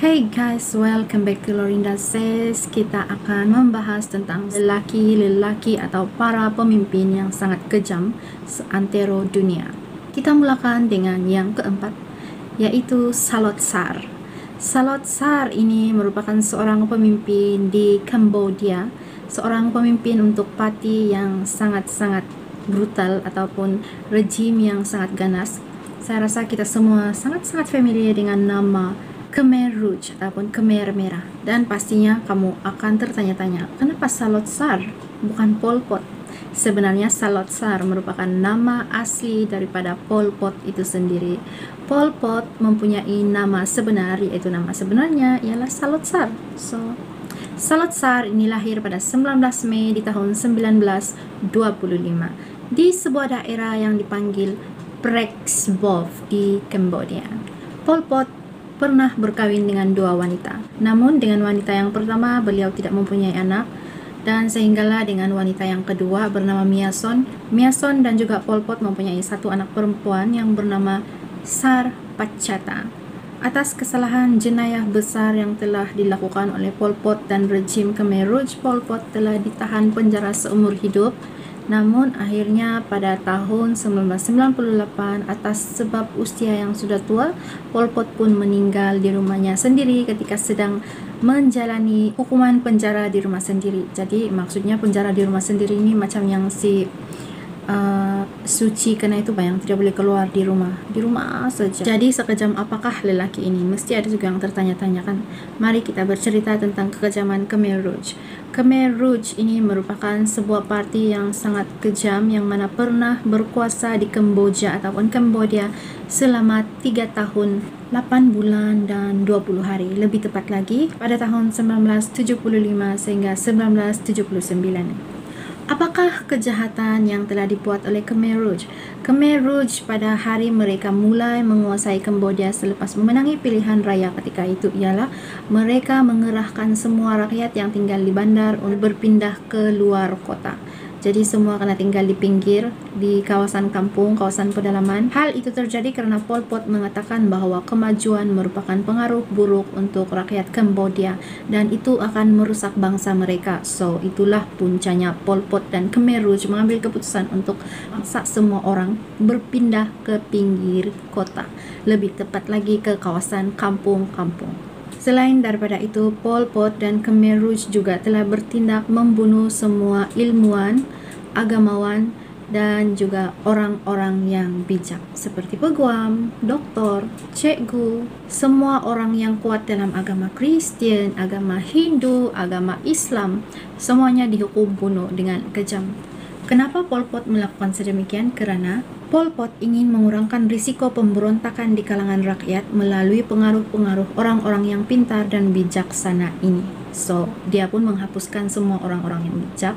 Hey guys, welcome back to Lorinda Says. Kita akan membahas tentang lelaki-lelaki atau para pemimpin yang sangat kejam seantero dunia. Kita mulakan dengan yang keempat, yaitu Salot Sar. Salot Sar ini merupakan seorang pemimpin di Kambodia, seorang pemimpin untuk parti yang sangat-sangat brutal ataupun rejim yang sangat ganas. Saya rasa kita semua sangat-sangat familiar dengan nama Khmer Rouge ataupun Khmer Merah, dan pastinya kamu akan tertanya-tanya, kenapa Salot Sar bukan Pol Pot? Sebenarnya Salot Sar merupakan nama asli daripada Pol Pot itu sendiri. Pol Pot mempunyai nama sebenar, yaitu nama sebenarnya ialah Salot Sar. So, Salot Sar ini lahir pada 19 Mei di tahun 1925 di sebuah daerah yang dipanggil Prex Bov di Kambodia. Pol Pot pernah berkawin dengan dua wanita. Namun dengan wanita yang pertama beliau tidak mempunyai anak, dan sehinggalah dengan wanita yang kedua bernama Mia Son dan juga Pol Pot mempunyai satu anak perempuan yang bernama Sar Pachata. Atas kesalahan jenayah besar yang telah dilakukan oleh Pol Pot dan rejim Khmer Rouge, Pol Pot telah ditahan penjara seumur hidup. Namun akhirnya pada tahun 1998 atas sebab usia yang sudah tua, Pol Pot pun meninggal di rumahnya sendiri ketika sedang menjalani hukuman penjara di rumah sendiri. Jadi maksudnya penjara di rumah sendiri ini macam yang si Suci kena itu, bayang tidak boleh keluar di rumah saja. Jadi sekejam apakah lelaki ini? Mesti ada juga yang tertanya-tanya kan. Mari kita bercerita tentang kekejaman Khmer Rouge. Khmer Rouge ini merupakan sebuah parti yang sangat kejam yang mana pernah berkuasa di Kamboja ataupun Cambodia selama 3 tahun 8 bulan dan 20 hari, lebih tepat lagi pada tahun 1975 sehingga 1979. Apakah kejahatan yang telah dibuat oleh Khmer Rouge? Khmer Rouge pada hari mereka mulai menguasai Kambodia selepas memenangi pilihan raya ketika itu ialah mereka mengerahkan semua rakyat yang tinggal di bandar untuk berpindah ke luar kota. Jadi semua kena tinggal di pinggir, di kawasan kampung, kawasan pedalaman. Hal itu terjadi karena Pol Pot mengatakan bahwa kemajuan merupakan pengaruh buruk untuk rakyat Kambodia dan itu akan merusak bangsa mereka. So, itulah puncanya Pol Pot dan Khmer Rouge mengambil keputusan untuk memaksa semua orang berpindah ke pinggir kota. Lebih tepat lagi ke kawasan kampung-kampung. Selain daripada itu, Pol Pot dan Khmer Rouge juga telah bertindak membunuh semua ilmuwan, agamawan, dan juga orang-orang yang bijak seperti peguam, doktor, cikgu, semua orang yang kuat dalam agama Kristian, agama Hindu, agama Islam, semuanya dihukum bunuh dengan kejam. Kenapa Pol Pot melakukan sedemikian? Kerana Pol Pot ingin mengurangkan risiko pemberontakan di kalangan rakyat melalui pengaruh-pengaruh orang-orang yang pintar dan bijaksana ini. So, dia pun menghapuskan semua orang-orang yang bijak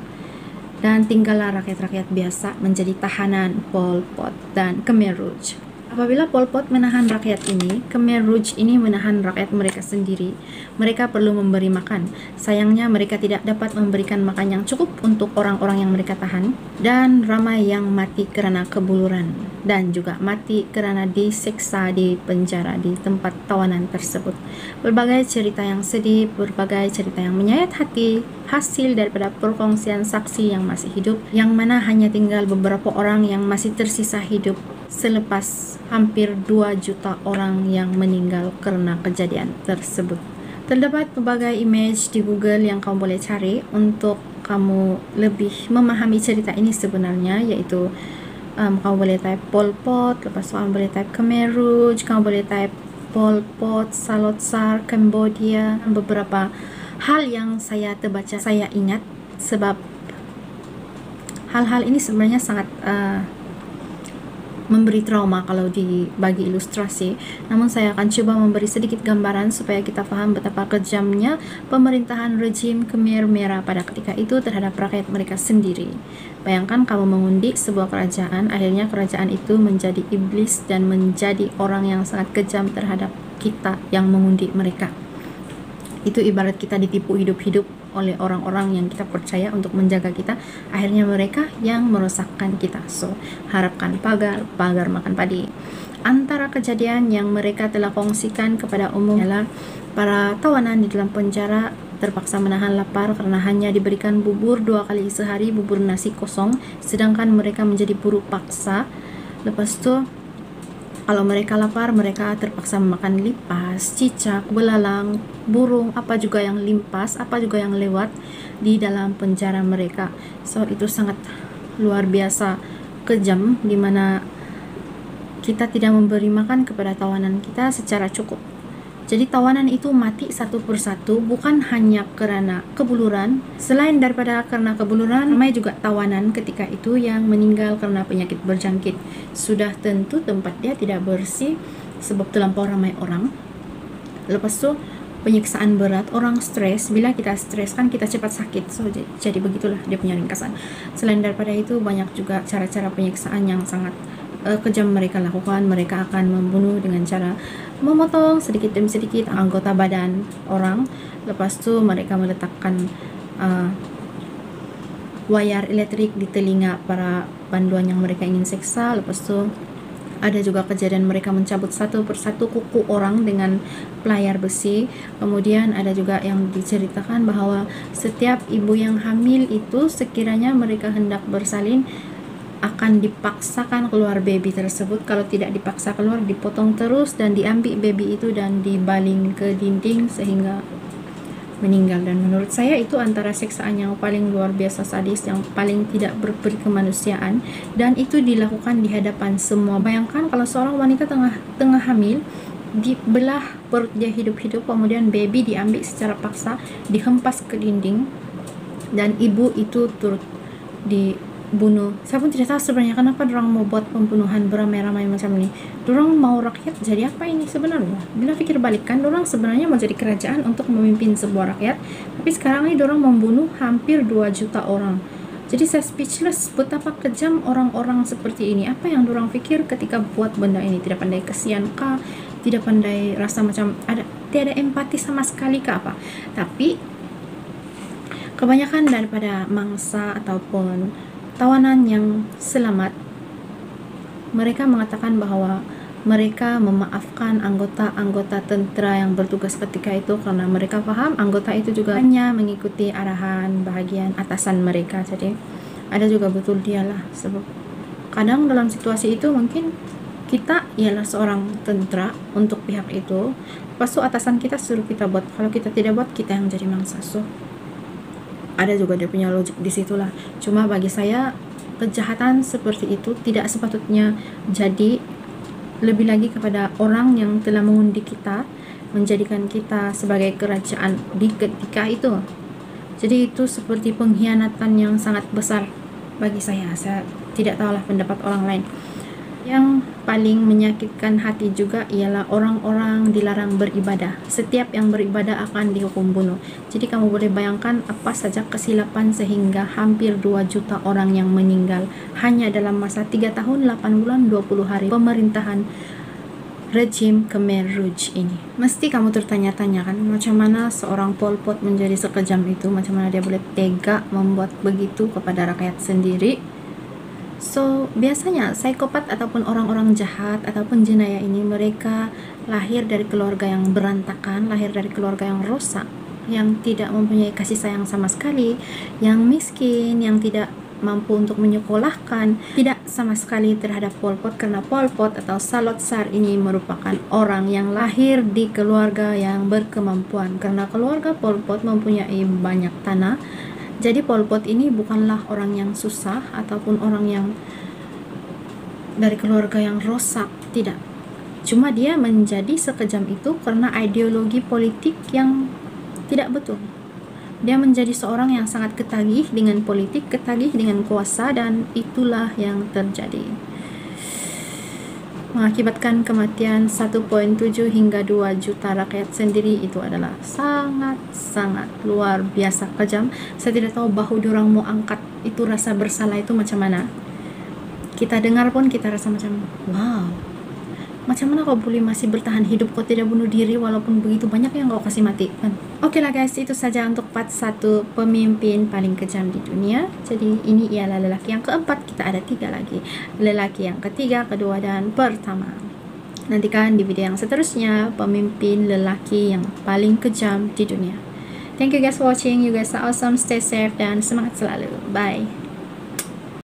dan tinggallah rakyat-rakyat biasa menjadi tahanan Pol Pot dan Khmer Rouge. Apabila Pol Pot menahan rakyat ini, Khmer Rouge ini menahan rakyat mereka sendiri. Mereka perlu memberi makan. Sayangnya mereka tidak dapat memberikan makan yang cukup untuk orang-orang yang mereka tahan, dan ramai yang mati kerana kebuluran dan juga mati kerana disiksa di penjara di tempat tawanan tersebut. Berbagai cerita yang sedih, berbagai cerita yang menyayat hati, hasil daripada perkongsian saksi yang masih hidup, yang mana hanya tinggal beberapa orang yang masih tersisa hidup selepas hampir 2 juta orang yang meninggal kerana kejadian tersebut. Terdapat berbagai image di Google yang kamu boleh cari untuk kamu lebih memahami cerita ini sebenarnya, iaitu kamu boleh type Pol Pot, lepas tu kamu boleh type Khmer Rouge, kamu boleh type Pol Pot, Salot Sar, Cambodia. Beberapa hal yang saya terbaca, saya ingat sebab hal-hal ini sebenarnya sangat memberi trauma kalau dibagi ilustrasi. Namun saya akan coba memberi sedikit gambaran supaya kita paham betapa kejamnya pemerintahan rejim Khmer Merah pada ketika itu terhadap rakyat mereka sendiri. Bayangkan kamu mengundi sebuah kerajaan, akhirnya kerajaan itu menjadi iblis dan menjadi orang yang sangat kejam terhadap kita yang mengundi mereka. Itu ibarat kita ditipu hidup-hidup oleh orang-orang yang kita percaya untuk menjaga kita, akhirnya mereka yang merosakkan kita. So, harapkan pagar makan padi. Antara kejadian yang mereka telah kongsikan kepada umum adalah para tawanan di dalam penjara terpaksa menahan lapar karena hanya diberikan bubur 2 kali sehari, bubur nasi kosong, sedangkan mereka menjadi buruh paksa. Lepas itu kalau mereka lapar, mereka terpaksa memakan lipas, cicak, belalang, burung, apa juga yang limpas, apa juga yang lewat di dalam penjara mereka. So, itu sangat luar biasa kejam, di mana kita tidak memberi makan kepada tawanan kita secara cukup. Jadi tawanan itu mati satu persatu, bukan hanya karena kebuluran. Selain daripada karena kebuluran, ramai juga tawanan ketika itu yang meninggal karena penyakit berjangkit. Sudah tentu tempat dia tidak bersih sebab terlampau ramai orang. Lepas itu penyiksaan berat, orang stres. Bila kita stres kan kita cepat sakit. So, jadi begitulah dia punya ringkasan. Selain daripada itu, banyak juga cara-cara penyiksaan yang sangat kejam mereka lakukan. Mereka akan membunuh dengan cara memotong sedikit demi sedikit anggota badan orang. Lepas itu mereka meletakkan wayar elektrik di telinga para banduan yang mereka ingin seksa. Lepas itu ada juga kejadian mereka mencabut satu persatu kuku orang dengan pelayar besi. Kemudian ada juga yang diceritakan bahwa setiap ibu yang hamil itu sekiranya mereka hendak bersalin akan dipaksakan keluar baby tersebut. Kalau tidak dipaksa keluar, dipotong terus dan diambil baby itu dan dibaling ke dinding sehingga meninggal. Dan menurut saya itu antara siksaan yang paling luar biasa sadis, yang paling tidak berperi kemanusiaan, dan itu dilakukan di hadapan semua. Bayangkan kalau seorang wanita tengah hamil, dibelah perut dia hidup-hidup, kemudian baby diambil secara paksa, dihempas ke dinding, dan ibu itu turut dibunuh. Saya pun tidak tahu sebenarnya kenapa dorang mau buat pembunuhan beramai-ramai macam ini. Dorang mau rakyat jadi apa ini sebenarnya? Bila pikir balik kan, dorang sebenarnya mau jadi kerajaan untuk memimpin sebuah rakyat, tapi sekarang ini dorang membunuh hampir 2 juta orang. Jadi saya speechless betapa kejam orang-orang seperti ini. Apa yang dorang pikir ketika buat benda ini? Tidak pandai kesian kah? Tidak pandai rasa macam tiada empati sama sekali kah apa? Tapi kebanyakan daripada mangsa ataupun tawanan yang selamat, mereka mengatakan bahwa mereka memaafkan anggota-anggota tentera yang bertugas ketika itu karena mereka paham anggota itu juga hanya mengikuti arahan bahagian atasan mereka. Jadi ada juga betul dialah, sebab kadang dalam situasi itu mungkin kita ialah seorang tentera untuk pihak itu, lepas itu atasan kita suruh kita buat, kalau kita tidak buat kita yang jadi mangsa. So ada juga dia punya logik di situlah. Cuma bagi saya kejahatan seperti itu tidak sepatutnya jadi, lebih lagi kepada orang yang telah mengundi kita, menjadikan kita sebagai kerajaan di ketika itu. Jadi itu seperti pengkhianatan yang sangat besar bagi saya. Saya tidak tahulah pendapat orang lain. Yang paling menyakitkan hati juga ialah orang-orang dilarang beribadah. Setiap yang beribadah akan dihukum bunuh. Jadi kamu boleh bayangkan apa saja kesilapan sehingga hampir 2 juta orang yang meninggal hanya dalam masa 3 tahun 8 bulan 20 hari pemerintahan rejim Khmer Rouge ini. Mesti kamu tertanya-tanya kan, macam mana seorang Pol Pot menjadi sekejam itu, macam mana dia boleh tega membuat begitu kepada rakyat sendiri. So, biasanya psikopat ataupun orang-orang jahat ataupun jenayah ini, mereka lahir dari keluarga yang berantakan, lahir dari keluarga yang rosak, yang tidak mempunyai kasih sayang sama sekali, yang miskin, yang tidak mampu untuk menyekolahkan, tidak sama sekali terhadap Pol Pot, karena Pol Pot atau Salot Sar ini merupakan orang yang lahir di keluarga yang berkemampuan, karena keluarga Pol Pot mempunyai banyak tanah. Jadi Pol Pot ini bukanlah orang yang susah ataupun orang yang dari keluarga yang rosak, tidak. Cuma dia menjadi sekejam itu karena ideologi politik yang tidak betul. Dia menjadi seorang yang sangat ketagih dengan politik, ketagih dengan kuasa, dan itulah yang terjadi. mengakibatkan kematian 1,7 hingga 2 juta rakyat sendiri. Itu adalah sangat-sangat luar biasa kejam. Saya tidak tahu bahu diorang mau angkat itu rasa bersalah itu macam mana. Kita dengar pun kita rasa macam wow, macam mana kau boleh masih bertahan hidup, kau tidak bunuh diri walaupun begitu banyak yang kau kasih mati kan. Oke lah guys, itu saja untuk part 1 pemimpin paling kejam di dunia. Jadi ini ialah lelaki yang keempat, kita ada 3 lagi, lelaki yang ketiga, kedua dan pertama. Nantikan di video yang seterusnya pemimpin lelaki yang paling kejam di dunia. Thank you guys for watching, you guys are awesome, stay safe dan semangat selalu, bye.